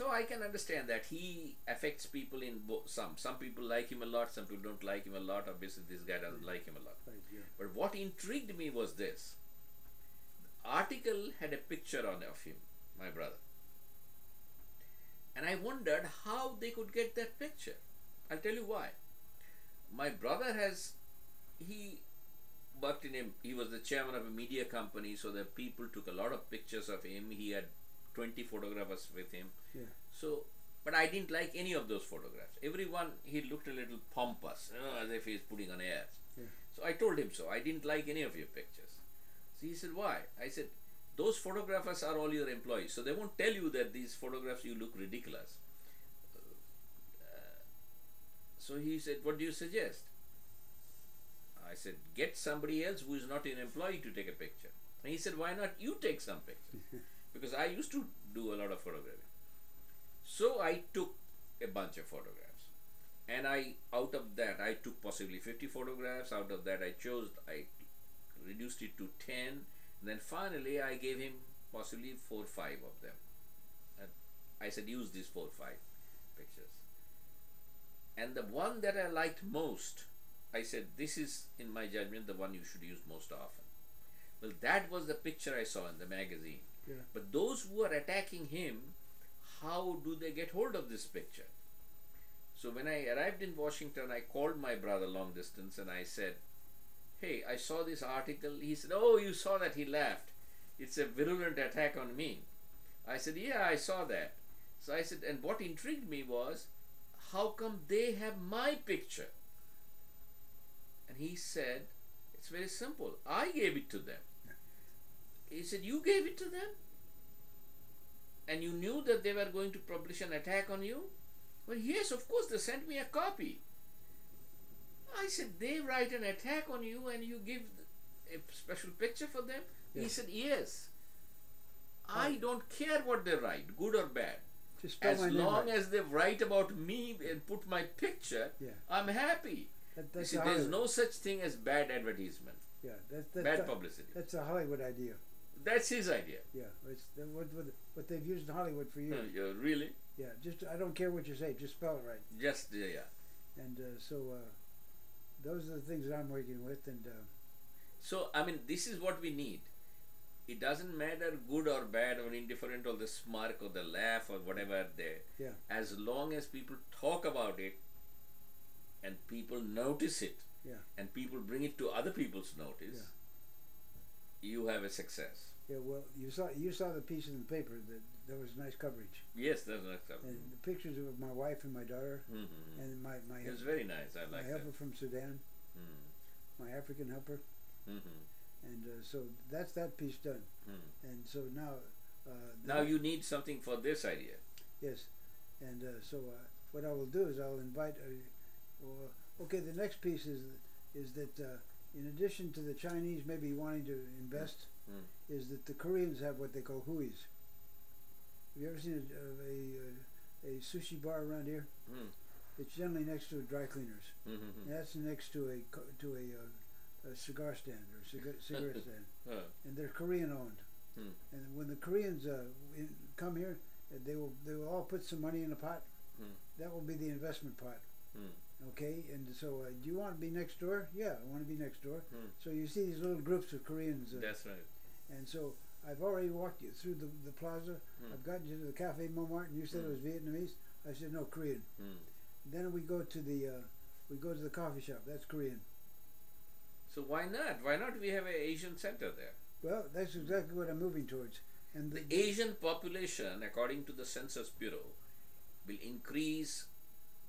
So I can understand that he affects people in some people like him a lot, some people don't like him a lot. Obviously this guy doesn't like him a lot. Right, yeah. But what intrigued me was this. The article had a picture on of him, my brother. And I wondered how they could get that picture. I'll tell you why. My brother he worked he was the chairman of a media company, so the people took a lot of pictures of him. He had 20 photographers with him. Yeah. So, but I didn't like any of those photographs. Everyone, he looked a little pompous, as if he's putting on airs. Yeah. So I told him so. I didn't like any of your pictures. So he said, why? I said, those photographers are all your employees, so they won't tell you that these photographs you look ridiculous. So he said, what do you suggest? I said, get somebody else who is not an employee to take a picture. And he said, why not you take some pictures? Because I used to do a lot of photography. So I took a bunch of photographs. And out of that, I took possibly 50 photographs. Out of that, I reduced it to 10. And then finally, I gave him possibly 4 or 5 of them. And I said, use these 4 or 5 pictures. And the one that I liked most, I said, this is, in my judgment, the one you should use most often. Well, that was the picture I saw in the magazine. Yeah. But those who are attacking him, how do they get hold of this picture? So when I arrived in Washington, I called my brother long distance and I said, hey, I saw this article. He said, oh, you saw that? He laughed. It's a virulent attack on me. I said, yeah, I saw that. So I said, and what intrigued me was, how come they have my picture? And he said, it's very simple. I gave it to them. He said, you gave it to them? And you knew that they were going to publish an attack on you? Well, yes, of course, they sent me a copy. I said, they write an attack on you and you give a special picture for them? Yes. He said, yes. I don't care what they write, good or bad. As long as they write about me and put my picture, yeah, I'm happy. See, there's no such thing as bad advertisement. Yeah, bad publicity. That's a Hollywood idea. That's his idea. Yeah, it's what they've used in Hollywood for years. Really? Yeah, just I don't care what you say, just spell it right. Just yeah. And those are the things that I'm working with, and so I mean, this is what we need. It doesn't matter good or bad or indifferent or the smirk or the laugh or whatever there. Yeah. As long as people talk about it and people notice it, yeah, and people bring it to other people's notice, yeah, you have a success. Yeah, well, you saw the piece in the paper that there was nice coverage. Yes, there was nice coverage. And the pictures of my wife and my daughter, and my it was very nice. I like my helper from Sudan, my African helper, and so that's that piece done. And so now, now you need something for this idea. Yes, and so what I will do is I'll invite. Okay, the next piece is that in addition to the Chinese maybe wanting to invest, is that the Koreans have what they call huis. Have you ever seen a sushi bar around here? It's generally next to a dry cleaners. And that's next to a cigar stand or cigarette stand, and they're Korean owned. And when the Koreans come here, they will all put some money in a pot. That will be the investment pot. Okay, and so do you want to be next door? Yeah, I want to be next door. So you see these little groups of Koreans. That's right. And so I've already walked you through the plaza. I've gotten you to the Cafe Montmartre, and you said it was Vietnamese. I said no, Korean. Then we go to the coffee shop. That's Korean. So why not? Why not we have an Asian center there? Well, that's exactly what I'm moving towards. And the Asian population, according to the Census Bureau, will increase.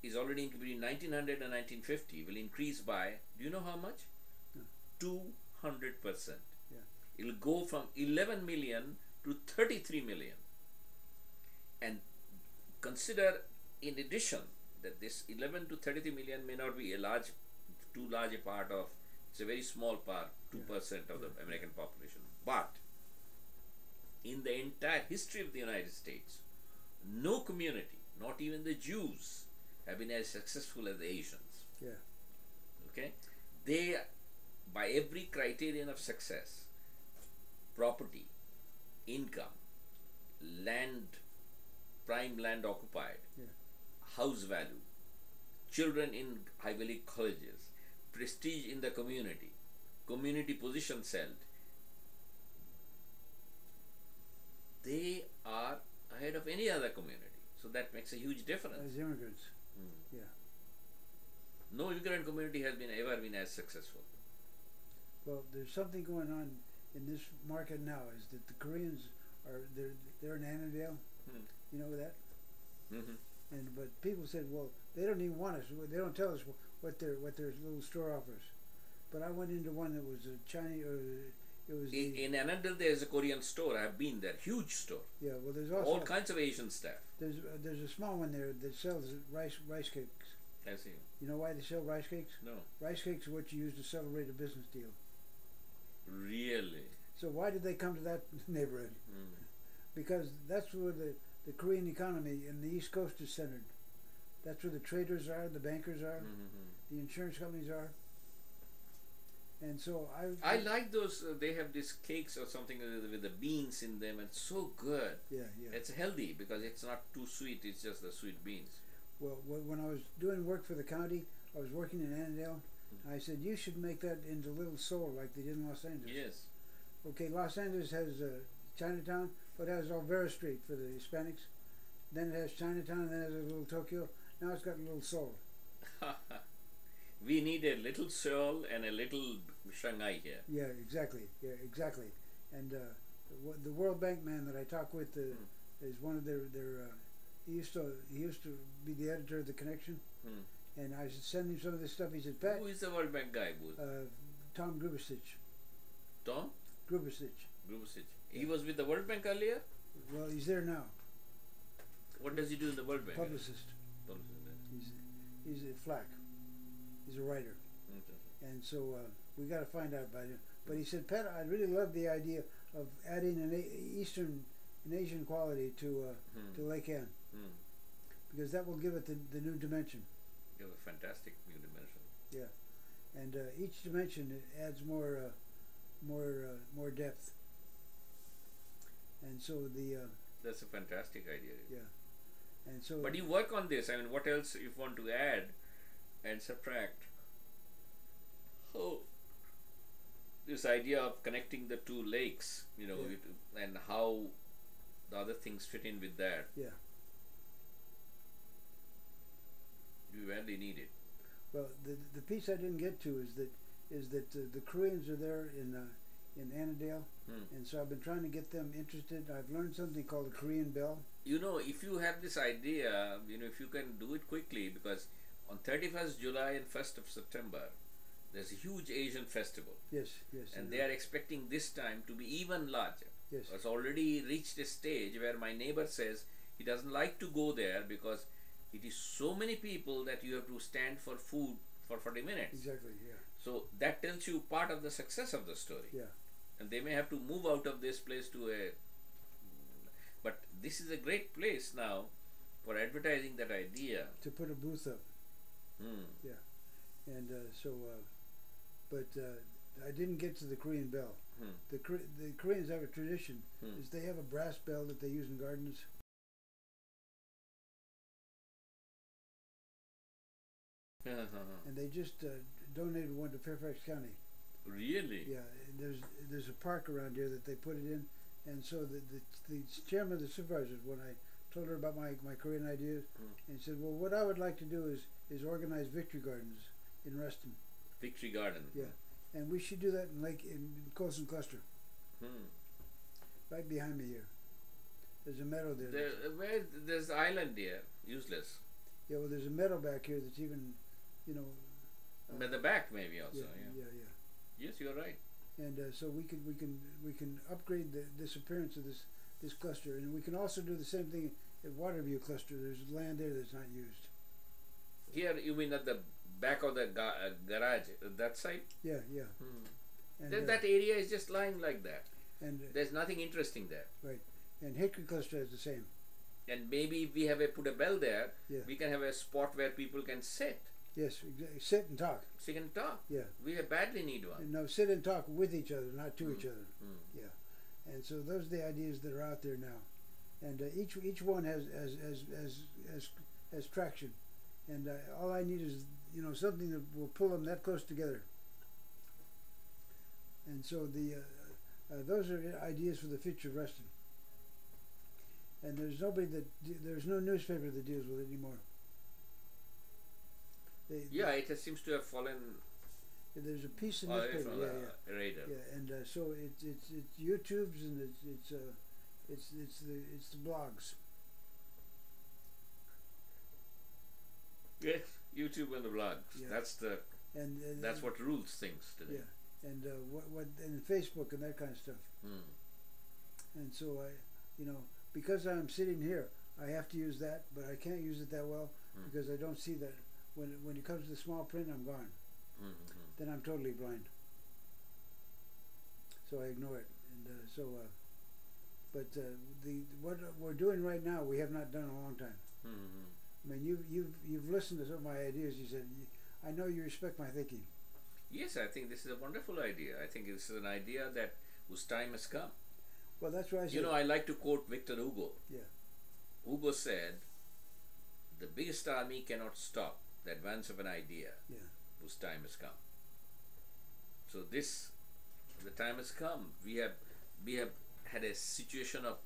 Is already between 1900 and 1950 will increase by. Do you know how much? No. 200%. Yeah. It will go from 11 million to 33 million. And consider, in addition, that this 11 to 33 million may not be too large a part of. It's a very small part, 2% of the American population. But in the entire history of the United States, no community, not even the Jews, have been as successful as the Asians. Yeah. Okay? They, by every criterion of success, property, income, land prime land occupied, Yeah. house value, children in Ivy League colleges, prestige in the community, community position held. They are ahead of any other community. So that makes a huge difference. As immigrants. Mm. Yeah. No immigrant community has ever been as successful. Well, there's something going on in this market now. Is that the Koreans are they're in Annandale? You know that? Mm-hmm. But people said, well, they don't even want us. They don't tell us what their little store offers. But I went into one that was a Chinese. It was in Annandale. There is a Korean store. I have been there. Huge store. Yeah. Well, there's also all kinds of Asian stuff. There's a small one there that sells rice cakes. I see. You know why they sell rice cakes? No. Rice cakes are what you use to celebrate a business deal. Really? So why did they come to that neighborhood? Because that's where the Korean economy in the East Coast is centered. That's where the traders are, the bankers are, the insurance companies are. And so I like those. They have these cakes or something with the beans in them. It's so good. Yeah, yeah. It's healthy because it's not too sweet. It's just the sweet beans. Well, when I was doing work for the county, I was working in Annandale. I said, you should make that into Little Seoul like they did in Los Angeles. Yes. Okay, Los Angeles has Chinatown, but it has Olvera Street for the Hispanics. Then it has Chinatown, and then it has a little Tokyo. Now it's got a little Seoul. We need a little Seoul and a little Shanghai here. Yeah, exactly. Yeah, exactly. And the World Bank man that I talk with is one of their he used to be the editor of The Connection. And I should send him some of this stuff. He said, Pat. Who is the World Bank guy, Booth? Tom Grubesich. Tom? Grubesich. Grubesich. He was with the World Bank earlier? Well, he's there now. What does he do in the World Bank? Publicist. He's a flack. He's a writer. Okay. And so we got to find out about him. But he said, Pat, I really love the idea of adding an Asian quality to Lake Ann. Because that will give it the new dimension. You have a fantastic new dimension. Yeah, and each dimension adds more depth. And so that's a fantastic idea. Yeah, and so. But you work on this. I mean, what else you want to add and subtract? Oh, this idea of connecting the two lakes, you know, and how the other things fit in with that. Yeah. You badly need it. Well, the piece I didn't get to is that the Koreans are there in Annandale, and so I've been trying to get them interested. I've learned something called the Korean Bell. You know, if you have this idea, you know, if you can do it quickly, because on 31st July and 1st of September, there's a huge Asian festival. Yes, yes. And they are expecting this time to be even larger. Yes. It's already reached a stage where my neighbor says he doesn't like to go there because it is so many people that you have to stand for food for 40 minutes. Exactly, yeah. So that tells you part of the success of the story. Yeah. And they may have to move out of this place to a... But this is a great place now for advertising that idea. To put a booth up. Yeah. And but I didn't get to the Korean Bell. The Koreans have a tradition, is they have a brass bell that they use in gardens. And they just donated one to Fairfax County. Really? Yeah, there's a park around here that they put it in, and so the chairman of the supervisors, when I told her about my Korean ideas, and said, well, what I would like to do is organize victory gardens in Reston. Victory Garden. Yeah, and we should do that in Colson Cluster. Right behind me here. There's a meadow there. There's the island here. Useless. Yeah, well, there's a meadow back here that's even, you know. At the back, maybe also. Yeah. Yes, you're right. And so we can upgrade this appearance of this cluster, and we can also do the same thing at Waterview Cluster. There's land there that's not used. Here, you mean at the back of the garage, that side? Yeah. And that area is just lying like that. And there's nothing interesting there. Right. And Hickory Cluster is the same. And maybe if we have put a bell there, Yeah. we can have a spot where people can sit. Yes, sit and talk. Sit and talk. Yeah. We badly need one. No, sit and talk with each other, not to each other. Yeah. And so those are the ideas that are out there now. and each one has traction, and all I need is something that will pull them that close together. And so those are ideas for the future of Reston. And there's no newspaper that deals with it anymore. It seems to have fallen. There's a piece of newspaper, radar. And so it's YouTube's and it's the blogs. Yes, YouTube and the blogs. Yeah. That's what rules things today. Yeah, and and Facebook and that kind of stuff. And so because I'm sitting here, I have to use that, but I can't use it that well because I don't see that. When it comes to the small print, I'm gone. Then I'm totally blind. So I ignore it, and but what we're doing right now, we have not done in a long time. I mean, you've listened to some of my ideas. You said, I know you respect my thinking. Yes, I think this is a wonderful idea. I think this is an idea whose time has come. Well, that's why I said. I like to quote Victor Hugo. Yeah. Hugo said, "The biggest army cannot stop the advance of an idea whose time has come." So the time has come. We have had a situation of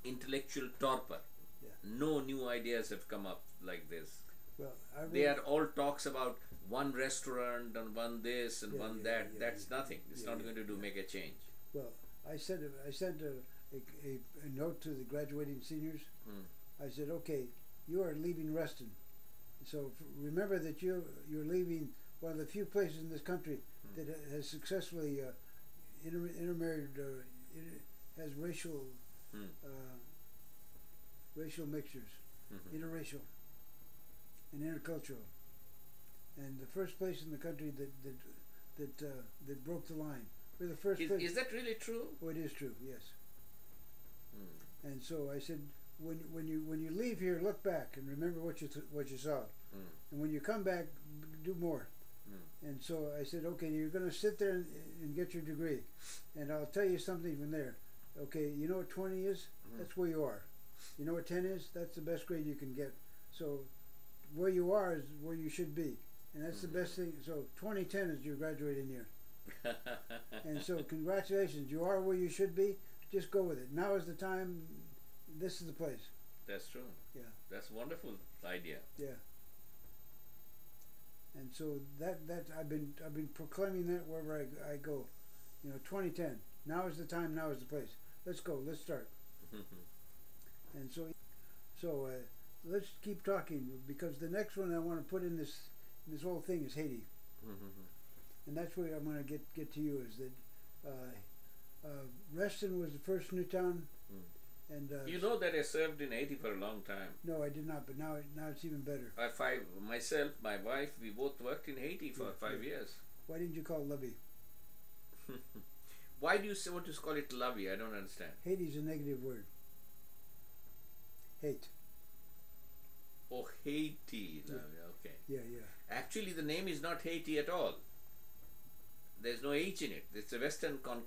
intellectual torpor. Yeah. No new ideas have come up like this. Well, they are all talks about one restaurant and one this and one that. That's nothing. It's not going to make a change. Well, I sent a note to the graduating seniors. I said, okay, you are leaving Reston. So remember that you're leaving one of the few places in this country that has successfully intermarried, has racial mixtures, interracial and intercultural, and the first place in the country that broke the line. We're the first place. Is that really true? Oh, it is true. Yes. And so I said, when you leave here, look back and remember what you saw, and when you come back, do more. And so I said, okay, you're going to sit there and get your degree, and I'll tell you something from there. Okay, you know what 20 is? That's where you are. You know what 10 is? That's the best grade you can get. So where you are is where you should be, and that's the best thing. So 2010 is your graduating year. And so congratulations, you are where you should be. Just go with it. Now is the time. This is the place. That's true. Yeah. That's a wonderful idea. Yeah. And so that I've been proclaiming that wherever I go. 2010. Now is the time. Now is the place. Let's go. Let's start. And so let's keep talking, because the next one I want to put in this whole thing is Haiti. And that's where I'm going to get to you, is that Reston was the first new town. And you know that I served in Haiti for a long time. No, I did not, but now it's even better. Myself, my wife, we both worked in Haiti for 5 years. Why didn't you call it Lovey? Why do you want to call it Lovey? I don't understand. Haiti is a negative word. Hate. Oh, Haiti. Yeah. Okay. Yeah. Actually, the name is not Haiti at all. There's no H in it. It's a Western concoction.